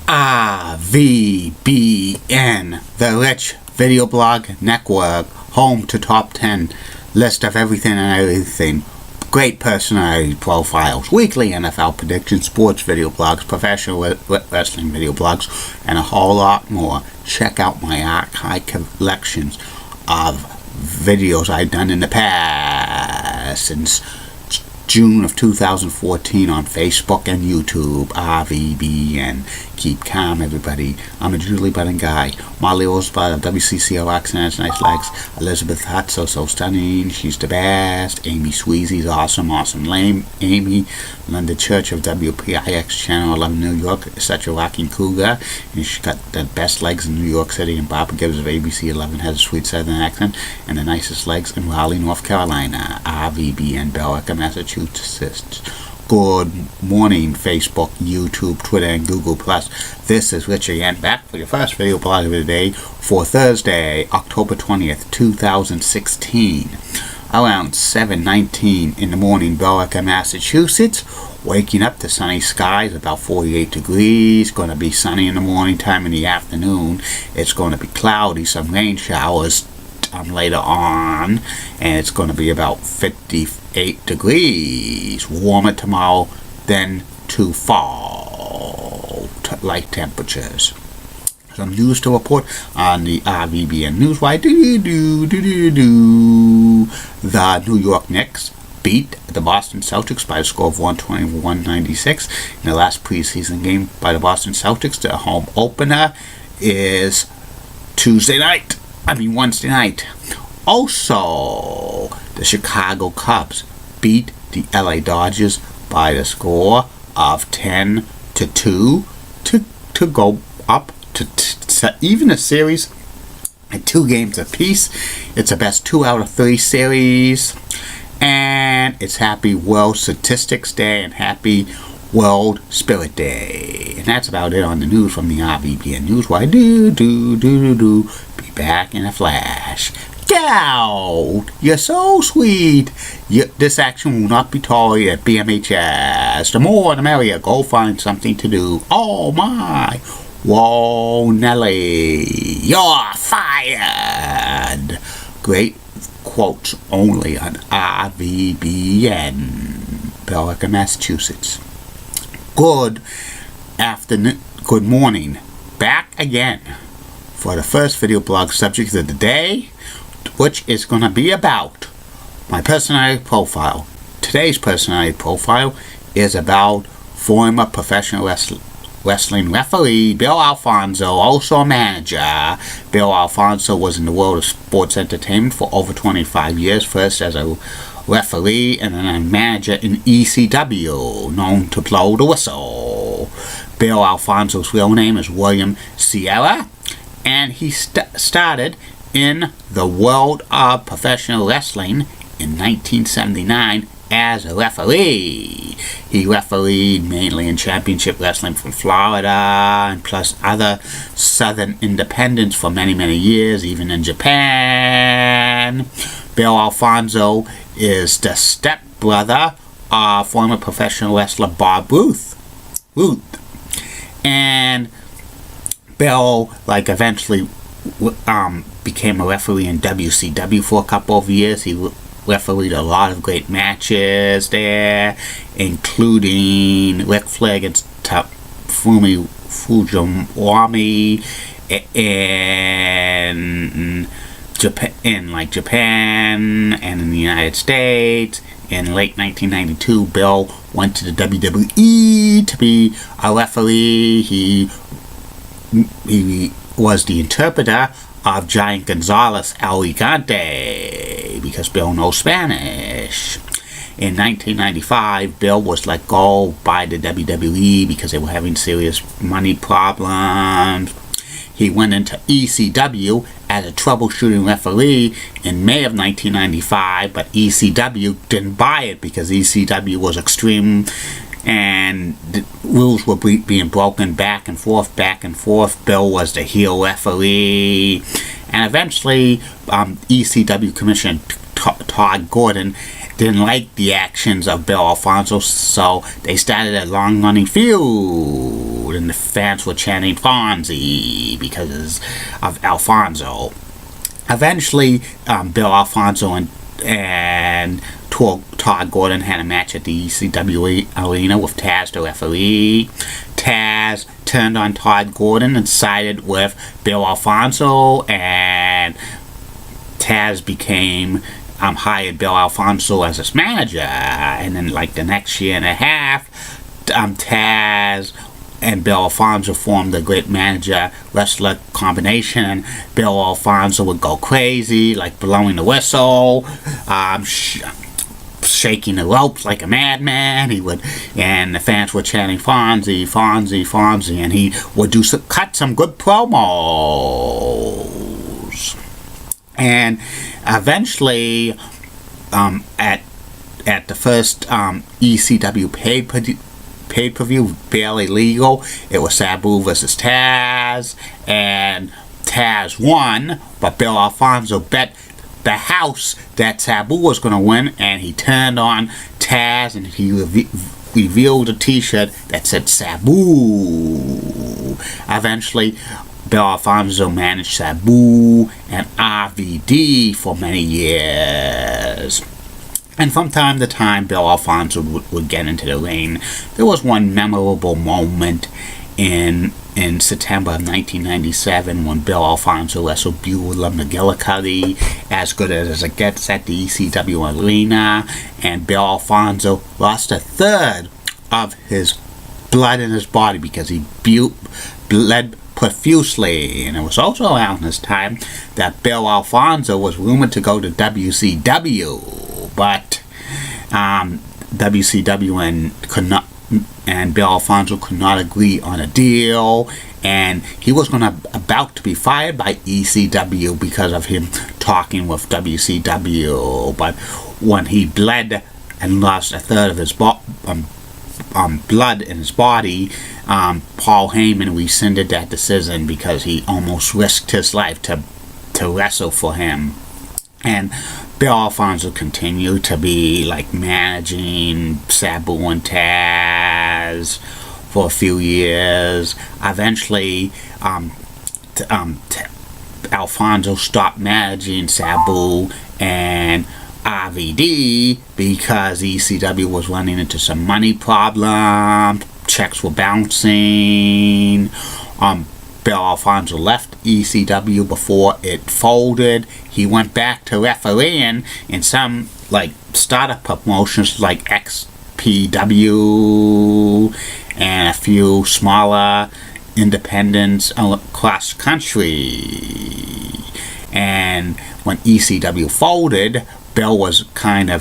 RVBN, the Rich Video Blog Network, home to top 10 list of everything and everything. Great personality profiles, weekly NFL predictions, sports video blogs, professional wrestling video blogs, and a whole lot more. Check out my archive collections of videos I've done in the past since June of 2014 on Facebook and YouTube. RVBN. Keep calm, everybody. I'm a Julie Button guy. Molly Rosebud of WCCO Accents, nice legs. Elizabeth Hutt, so stunning. She's the best. Amy Sweezy's awesome. Lame Amy. Linda Church of WPIX Channel 11 New York is such a rocking cougar. And she's got the best legs in New York City. And Barbara Gibbs of ABC 11 has a sweet southern accent and the nicest legs in Raleigh, North Carolina. RVBN, Billerica, Massachusetts. Good morning, Facebook, YouTube, Twitter, and Google+. This is Rich again, back for your first video blog of the day for Thursday, October 20th, 2016. Around 7:19 in the morning, Billerica, Massachusetts. Waking up to sunny skies, about 48 degrees. Going to be sunny in the morning time. In the afternoon, it's going to be cloudy, some rain showers later on, and it's going to be about 58 degrees. Warmer tomorrow than to fall like temperatures. Some news to report on the RVBN Newswire. The New York Knicks beat the Boston Celtics by a score of 121-96 in the last preseason game by the Boston Celtics. The home opener is Wednesday night. Also, the Chicago Cubs beat the LA Dodgers by the score of 10-2 to go up to even a series at 2 games apiece. It's a best 2 out of 3 series, and it's Happy World Statistics Day and Happy World Spirit Day. And that's about it on the news from the RVBN Newswire. Be back in a flash. Gow! You're so sweet. This action will not be tolerated at BMHS. The more the merrier. Go find something to do. Oh my! Whoa, Nelly! You're fired! Great quotes only on RVBN. Billerica, Massachusetts. Good afternoon, good morning. Back again for the first video blog subject of the day, which is going to be about my personality profile. Today's personality profile is about former professional wrestling referee Bill Alphonsio, also a manager. Bill Alphonsio was in the world of sports entertainment for over 25 years, first as a referee and then a manager in ECW, known to blow the whistle. Bill Alphonsio's real name is William Sierra, and he started in the world of professional wrestling in 1979 as a referee. He refereed mainly in championship wrestling from Florida and plus other southern independents for many years, even in Japan. Bill Alphonsio is the stepbrother of former professional wrestler Bob Ruth. And Bill eventually became a referee in WCW for a couple of years. He refereed a lot of great matches there, including Ric Flair against Fujiwara in Japan and in the United States. In late 1992, Bill went to the WWE to be a referee. He was the interpreter of Giant Gonzalez El Gigante because Bill knows Spanish. In 1995, Bill was let go by the WWE because they were having serious money problems. He went into ECW as a troubleshooting referee in May of 1995, but ECW didn't buy it because ECW was extreme and the rules were being broken back and forth. Bill was the heel referee, and eventually ECW Commissioner Todd Gordon didn't like the actions of Bill Alphonsio, so they started a long-running feud. and the fans were chanting Fonzie because of Alphonso. Eventually, Bill Alphonso and Todd Gordon had a match at the ECW arena with Taz the referee. Taz turned on Todd Gordon and sided with Bill Alphonso, and Taz hired Bill Alphonso as his manager. And then like the next year and a half, Taz and Bill Alphonso formed a great manager-wrestler combination. Bill Alphonso would go crazy, like blowing the whistle, shaking the ropes like a madman. And the fans were chanting Fonzie, Fonzie, Fonzie, and he would cut some good promos. And eventually, at the first ECW pay-per-view, Barely Legal, it was Sabu versus Taz, and Taz won, but Bill Alphonso bet the house that Sabu was going to win, and he turned on Taz and he revealed a t-shirt that said Sabu. Eventually, Bill Alphonso managed Sabu and RVD for many years. And from time to time, Bill Alphonso would get into the ring. There was one memorable moment in September of 1997 when Bill Alphonso wrestled Beulah McGillicuddy, as good as it gets at the ECW arena, and Bill Alphonso lost a third of his blood in his body because he bled profusely. And it was also around this time that Bill Alphonso was rumored to go to WCW, but WCW and Bill Alphonso could not agree on a deal, and he was about to be fired by ECW because of him talking with WCW. But when he bled and lost a third of his blood in his body, Paul Heyman rescinded that decision because he almost risked his life to wrestle for him. And Bill Alphonso continued to be like managing Sabu and Taz for a few years. Eventually, Alphonso stopped managing Sabu and RVD because ECW was running into some money problems. Checks were bouncing. Bill Alphonso left ECW before it folded. He went back to refereeing in some like startup promotions like XPW and a few smaller independents across the country. And when ECW folded, Bill was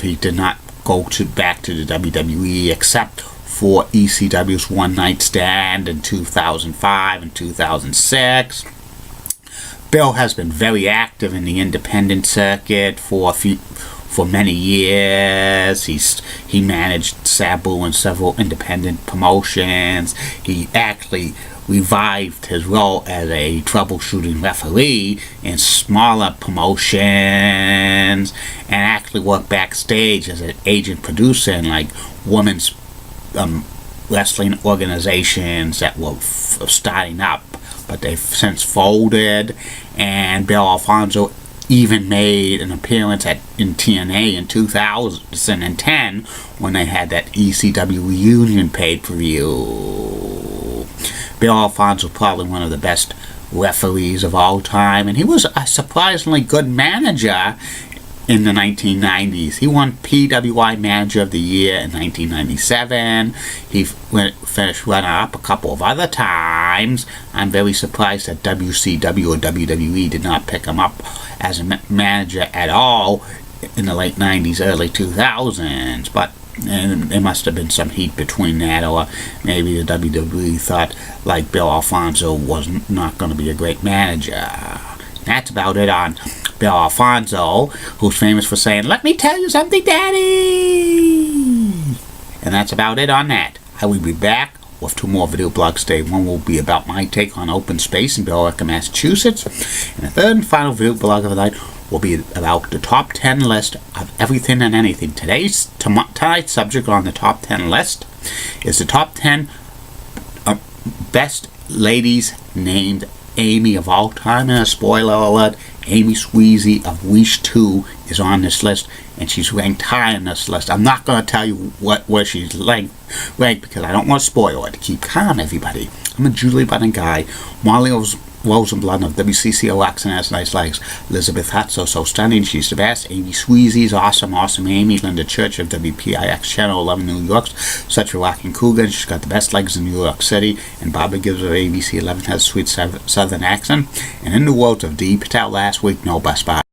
he did not go back to the WWE except for ECW's One Night Stand in 2005 and 2006. Bill has been very active in the independent circuit for many years. He managed Sabu in several independent promotions. He actually revived his role as a troubleshooting referee in smaller promotions, and actually worked backstage as an agent producer in like women's wrestling organizations that were starting up, but they've since folded. And Bill Alphonso even made an appearance in TNA in 2010 when they had that ECW reunion pay-per-view. Bill Alphonso probably one of the best referees of all time, and he was a surprisingly good manager in the 1990s. He won PWI Manager of the Year in 1997. He finished runner-up a couple of other times. I'm very surprised that WCW or WWE did not pick him up as a manager at all in the late 90s, early 2000s. But there must have been some heat between that, or maybe the WWE thought like Bill Alphonso was not going to be a great manager. That's about it on Bill Alphonso, who's famous for saying, "Let me tell you something, Daddy!" And that's about it on that. I will be back with 2 more video blogs today. One will be about my take on open space in Billerica, Massachusetts. And the third and final video blog of the night will be about the top 10 list of everything and anything. Tonight's subject on the top 10 list is the top 10 best ladies named Amy of all time, and a spoiler alert, Amy Sweezy of Wish 2 is on this list, and she's ranked high on this list. I'm not going to tell you where she's ranked because I don't want to spoil it. Keep calm, everybody. I'm a Julie Button guy. Molly Rosenbluth of WCCOX and has nice legs. Elizabeth Hutt, so stunning, she's the best. Amy Sweezy's awesome Amy. Linda Church of WPIX Channel 11 New York, such a rocking cougar, she's got the best legs in New York City. And Barbara Gibbs of ABC 11 has a sweet southern accent. And in the world of Dee Patel last week, no best spot.